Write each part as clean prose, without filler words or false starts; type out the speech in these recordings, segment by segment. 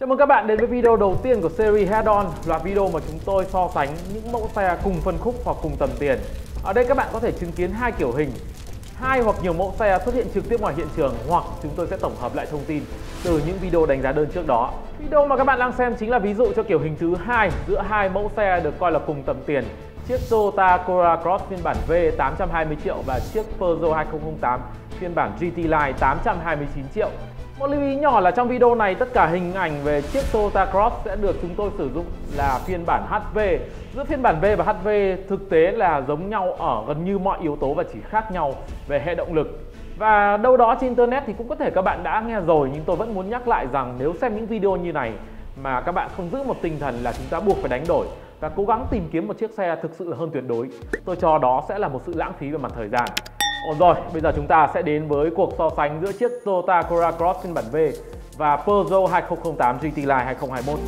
Chào mừng các bạn đến với video đầu tiên của series Head On, loạt video mà chúng tôi so sánh những mẫu xe cùng phân khúc hoặc cùng tầm tiền. Ở đây các bạn có thể chứng kiến hai kiểu hình, hai hoặc nhiều mẫu xe xuất hiện trực tiếp ngoài hiện trường, hoặc chúng tôi sẽ tổng hợp lại thông tin từ những video đánh giá đơn trước đó. Video mà các bạn đang xem chính là ví dụ cho kiểu hình thứ hai giữa hai mẫu xe được coi là cùng tầm tiền. Chiếc Toyota Corolla Cross phiên bản V 820 triệu và chiếc Peugeot 2008 phiên bản GT Line 829 triệu. Một lưu ý nhỏ là trong video này tất cả hình ảnh về chiếc Toyota Cross sẽ được chúng tôi sử dụng là phiên bản HV. Giữa phiên bản V và HV thực tế là giống nhau ở gần như mọi yếu tố và chỉ khác nhau về hệ động lực. Và đâu đó trên internet thì cũng có thể các bạn đã nghe rồi, nhưng tôi vẫn muốn nhắc lại rằng nếu xem những video như này mà các bạn không giữ một tinh thần là chúng ta buộc phải đánh đổi và cố gắng tìm kiếm một chiếc xe thực sự là hơn tuyệt đối, tôi cho đó sẽ là một sự lãng phí về mặt thời gian. Ổn rồi, bây giờ chúng ta sẽ đến với cuộc so sánh giữa chiếc Toyota Corolla Cross phiên bản V và Peugeot 2008 GT Line 2021.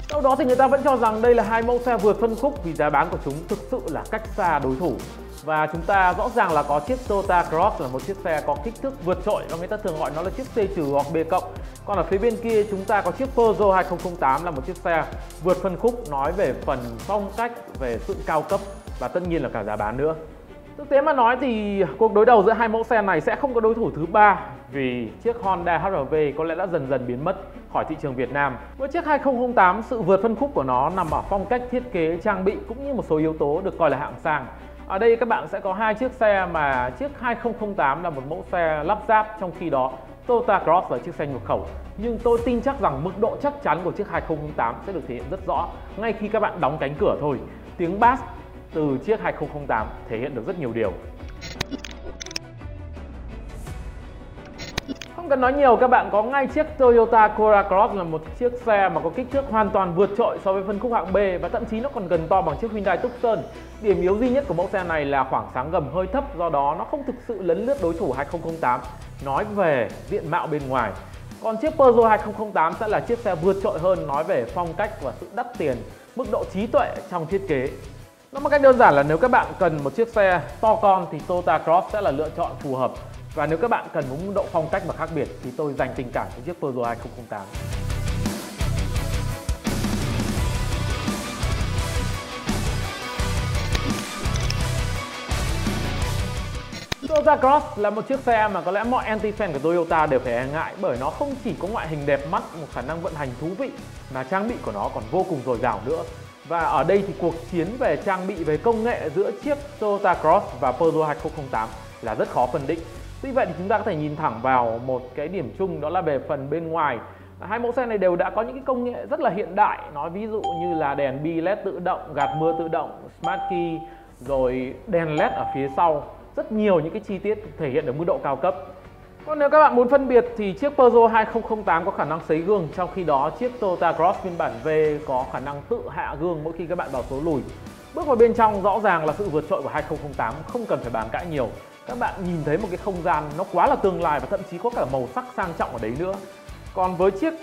Sau đó thì người ta vẫn cho rằng đây là hai mẫu xe vượt phân khúc vì giá bán của chúng thực sự là cách xa đối thủ. Và chúng ta rõ ràng là có chiếc Toyota Cross là một chiếc xe có kích thước vượt trội và người ta thường gọi nó là chiếc C- hoặc B+. Còn ở phía bên kia chúng ta có chiếc Peugeot 2008 là một chiếc xe vượt phân khúc nói về phần phong cách, về sự cao cấp và tất nhiên là cả giá bán nữa. Thực tế mà nói thì cuộc đối đầu giữa hai mẫu xe này sẽ không có đối thủ thứ ba vì chiếc Honda HR-V có lẽ đã dần dần biến mất khỏi thị trường Việt Nam. Với chiếc 2008, sự vượt phân khúc của nó nằm ở phong cách thiết kế, trang bị cũng như một số yếu tố được coi là hạng sang. Ở đây các bạn sẽ có hai chiếc xe mà chiếc 2008 là một mẫu xe lắp ráp, trong khi đó Toyota Cross là chiếc xe nhập khẩu. Nhưng tôi tin chắc rằng mức độ chắc chắn của chiếc 2008 sẽ được thể hiện rất rõ ngay khi các bạn đóng cánh cửa thôi. Tiếng bass từ chiếc 2008 thể hiện được rất nhiều điều. Không cần nói nhiều, các bạn có ngay chiếc Toyota Corolla Cross là một chiếc xe mà có kích thước hoàn toàn vượt trội so với phân khúc hạng B và thậm chí nó còn gần to bằng chiếc Hyundai Tucson. Điểm yếu duy nhất của mẫu xe này là khoảng sáng gầm hơi thấp, do đó nó không thực sự lấn lướt đối thủ 2008 nói về diện mạo bên ngoài. Còn chiếc Peugeot 2008 sẽ là chiếc xe vượt trội hơn nói về phong cách và sự đắt tiền, mức độ trí tuệ trong thiết kế. Nói một cách đơn giản là nếu các bạn cần một chiếc xe to con thì Toyota Cross sẽ là lựa chọn phù hợp. Và nếu các bạn cần một mức độ phong cách và khác biệt thì tôi dành tình cảm cho chiếc Peugeot 2008. Toyota Cross là một chiếc xe mà có lẽ mọi anti-fan của Toyota đều phải e ngại, bởi nó không chỉ có ngoại hình đẹp mắt, một khả năng vận hành thú vị mà trang bị của nó còn vô cùng dồi dào nữa. Và ở đây thì cuộc chiến về trang bị, về công nghệ giữa chiếc Toyota Cross và Peugeot 2008 là rất khó phân định. Tuy vậy thì chúng ta có thể nhìn thẳng vào một cái điểm chung, đó là về phần bên ngoài. Hai mẫu xe này đều đã có những cái công nghệ rất là hiện đại, nói ví dụ như là đèn bi LED tự động, gạt mưa tự động, Smart Key, rồi đèn LED ở phía sau. Rất nhiều những cái chi tiết thể hiện ở mức độ cao cấp. Còn nếu các bạn muốn phân biệt thì chiếc Peugeot 2008 có khả năng sấy gương, trong khi đó chiếc Toyota Cross phiên bản V có khả năng tự hạ gương mỗi khi các bạn vào số lùi. Bước vào bên trong rõ ràng là sự vượt trội của 2008 không cần phải bàn cãi nhiều. Các bạn nhìn thấy một cái không gian nó quá là tương lai và thậm chí có cả màu sắc sang trọng ở đấy nữa. Còn với chiếc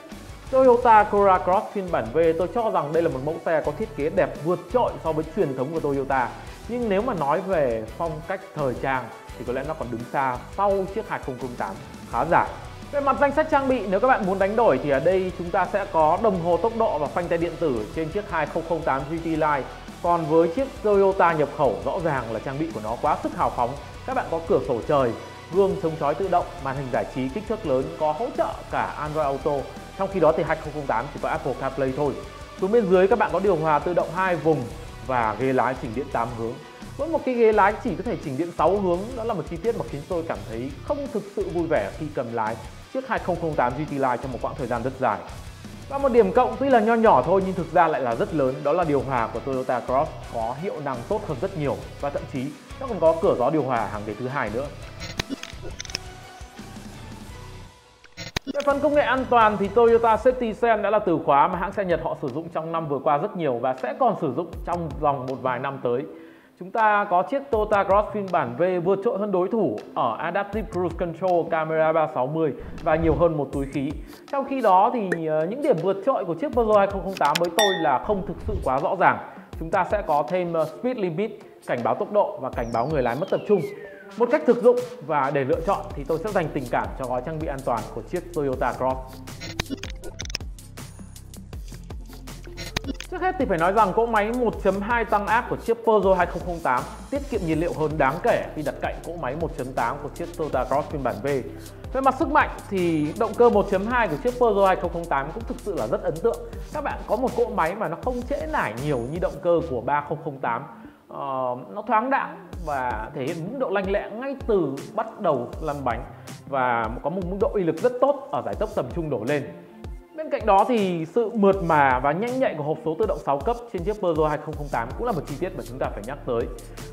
Toyota Corolla Cross phiên bản V, tôi cho rằng đây là một mẫu xe có thiết kế đẹp vượt trội so với truyền thống của Toyota. Nhưng nếu mà nói về phong cách thời trang thì có lẽ nó còn đứng xa sau chiếc 2008 khá dài. Về mặt danh sách trang bị, nếu các bạn muốn đánh đổi thì ở đây chúng ta sẽ có đồng hồ tốc độ và phanh tay điện tử trên chiếc 2008 GT Line. Còn với chiếc Toyota nhập khẩu, rõ ràng là trang bị của nó quá sức hào phóng. Các bạn có cửa sổ trời, gương chống chói tự động, màn hình giải trí kích thước lớn, có hỗ trợ cả Android Auto. Trong khi đó thì 2008 chỉ có Apple CarPlay thôi. Xuống bên dưới các bạn có điều hòa tự động 2 vùng và ghế lái chỉnh điện 8 hướng. Với một cái ghế lái chỉ có thể chỉnh điện 6 hướng, đó là một chi tiết mà khiến tôi cảm thấy không thực sự vui vẻ khi cầm lái chiếc 2008 GT Line trong một quãng thời gian rất dài. Và một điểm cộng tuy là nho nhỏ thôi nhưng thực ra lại là rất lớn, đó là điều hòa của Toyota Cross có hiệu năng tốt hơn rất nhiều và thậm chí nó còn có cửa gió điều hòa hàng ghế thứ hai nữa. Về phần công nghệ an toàn thì Toyota Safety Sense đã là từ khóa mà hãng xe Nhật họ sử dụng trong năm vừa qua rất nhiều và sẽ còn sử dụng trong vòng một vài năm tới. Chúng ta có chiếc Toyota Cross phiên bản V vượt trội hơn đối thủ ở Adaptive Cruise Control, camera 360 và nhiều hơn một túi khí. Trong khi đó thì những điểm vượt trội của chiếc Peugeot 2008 với tôi là không thực sự quá rõ ràng. Chúng ta sẽ có thêm Speed Limit, cảnh báo tốc độ và cảnh báo người lái mất tập trung. Một cách thực dụng và để lựa chọn thì tôi sẽ dành tình cảm cho gói trang bị an toàn của chiếc Toyota Cross. Trước hết thì phải nói rằng cỗ máy 1.2 tăng áp của chiếc Peugeot 2008 tiết kiệm nhiên liệu hơn đáng kể khi đặt cạnh cỗ máy 1.8 của chiếc Toyota Cross phiên bản V. Về mặt sức mạnh thì động cơ 1.2 của chiếc Peugeot 2008 cũng thực sự là rất ấn tượng. Các bạn có một cỗ máy mà nó không trễ nải nhiều như động cơ của 3008. Nó thoáng đãng và thể hiện mức độ lanh lẹ ngay từ bắt đầu lăn bánh và có một mức độ uy lực rất tốt ở giải tốc tầm trung đổ lên. Bên cạnh đó thì sự mượt mà và nhanh nhạy của hộp số tự động 6 cấp trên chiếc Peugeot 2008 cũng là một chi tiết mà chúng ta phải nhắc tới.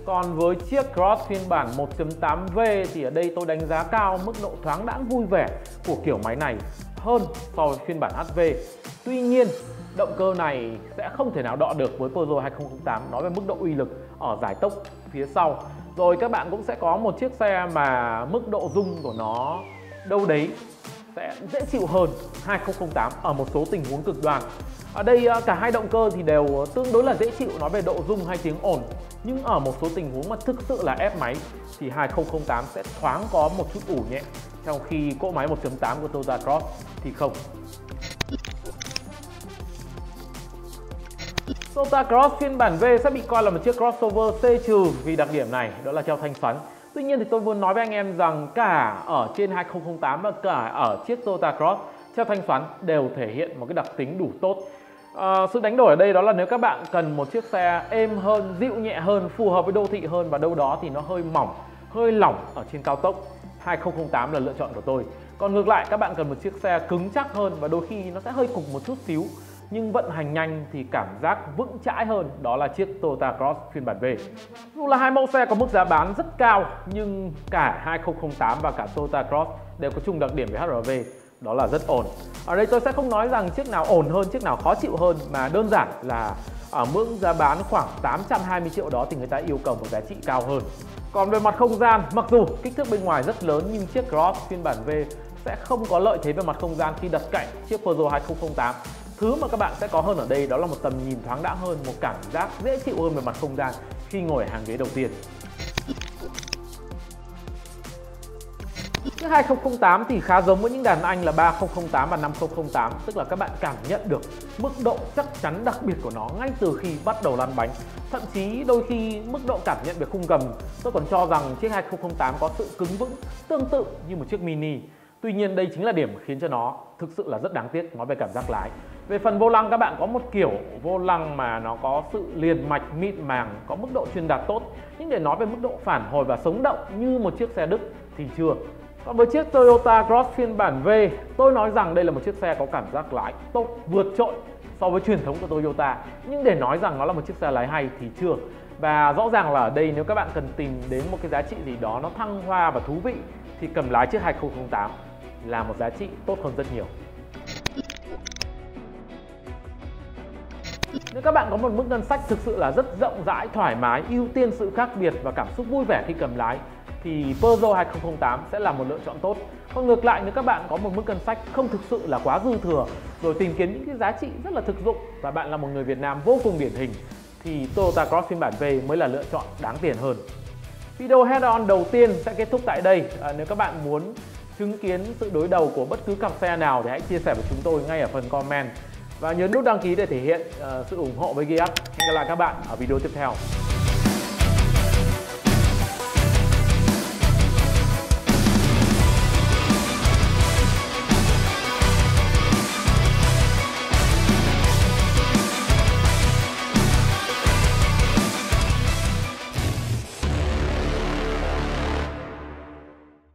Còn với chiếc Cross phiên bản 1.8V thì ở đây tôi đánh giá cao mức độ thoáng đãng vui vẻ của kiểu máy này hơn so với phiên bản HV. Tuy nhiên, động cơ này sẽ không thể nào đọ được với Peugeot 2008 nói về mức độ uy lực ở giải tốc phía sau. Rồi các bạn cũng sẽ có một chiếc xe mà mức độ rung của nó đâu đấy sẽ dễ chịu hơn 2008 ở một số tình huống cực đoan. Ở đây cả hai động cơ thì đều tương đối là dễ chịu nói về độ rung hay tiếng ồn. Nhưng ở một số tình huống mà thực sự là ép máy thì 2008 sẽ thoáng có một chút ủ nhẹ, trong khi cỗ máy 1.8 của Toyota Cross thì không. Toyota Cross phiên bản V sẽ bị coi là một chiếc crossover C- vì đặc điểm này, đó là treo thanh xoắn. Tuy nhiên thì tôi muốn nói với anh em rằng cả ở trên 2008 và cả ở chiếc Toyota Cross, treo thanh xoắn đều thể hiện một cái đặc tính đủ tốt. Sự đánh đổi ở đây đó là nếu các bạn cần một chiếc xe êm hơn, dịu nhẹ hơn, phù hợp với đô thị hơn và đâu đó thì nó hơi mỏng, hơi lỏng ở trên cao tốc, 2008 là lựa chọn của tôi. Còn ngược lại, các bạn cần một chiếc xe cứng chắc hơn và đôi khi nó sẽ hơi cục một chút xíu, nhưng vận hành nhanh thì cảm giác vững chãi hơn, đó là chiếc Toyota Cross phiên bản V. Dù là hai mẫu xe có mức giá bán rất cao, nhưng cả 2008 và cả Toyota Cross đều có chung đặc điểm về HRV, đó là rất ổn. Ở đây tôi sẽ không nói rằng chiếc nào ổn hơn, chiếc nào khó chịu hơn, mà đơn giản là ở mức giá bán khoảng 820 triệu đó thì người ta yêu cầu một giá trị cao hơn. Còn về mặt không gian, mặc dù kích thước bên ngoài rất lớn nhưng chiếc Cross phiên bản V sẽ không có lợi thế về mặt không gian khi đặt cạnh chiếc Peugeot 2008. Thứ mà các bạn sẽ có hơn ở đây đó là một tầm nhìn thoáng đãng hơn, một cảm giác dễ chịu hơn về mặt không gian khi ngồi ở hàng ghế đầu tiên. Chiếc 2008 thì khá giống với những đàn anh là 3008 và 5008, tức là các bạn cảm nhận được mức độ chắc chắn đặc biệt của nó ngay từ khi bắt đầu lăn bánh. Thậm chí đôi khi mức độ cảm nhận về khung gầm, tôi còn cho rằng chiếc 2008 có sự cứng vững tương tự như một chiếc Mini. Tuy nhiên đây chính là điểm khiến cho nó thực sự là rất đáng tiếc nói về cảm giác lái. Về phần vô lăng, các bạn có một kiểu vô lăng mà nó có sự liền mạch mịn màng, có mức độ truyền đạt tốt. Nhưng để nói về mức độ phản hồi và sống động như một chiếc xe Đức thì chưa. Còn với chiếc Toyota Cross phiên bản V, tôi nói rằng đây là một chiếc xe có cảm giác lái tốt vượt trội so với truyền thống của Toyota. Nhưng để nói rằng nó là một chiếc xe lái hay thì chưa. Và rõ ràng là ở đây nếu các bạn cần tìm đến một cái giá trị gì đó nó thăng hoa và thú vị thì cầm lái chiếc 2008 là một giá trị tốt hơn rất nhiều. Nếu các bạn có một mức ngân sách thực sự là rất rộng rãi, thoải mái, ưu tiên sự khác biệt và cảm xúc vui vẻ khi cầm lái thì Peugeot 2008 sẽ là một lựa chọn tốt. Còn ngược lại, nếu các bạn có một mức ngân sách không thực sự là quá dư thừa rồi tìm kiếm những cái giá trị rất là thực dụng và bạn là một người Việt Nam vô cùng điển hình thì Toyota Cross phiên bản V mới là lựa chọn đáng tiền hơn. Video head-on đầu tiên sẽ kết thúc tại đây. Nếu các bạn muốn chứng kiến sự đối đầu của bất cứ cặp xe nào thì hãy chia sẻ với chúng tôi ngay ở phần comment. Và nhấn nút đăng ký để thể hiện sự ủng hộ với Gearx. Hẹn gặp lại các bạn ở video tiếp theo.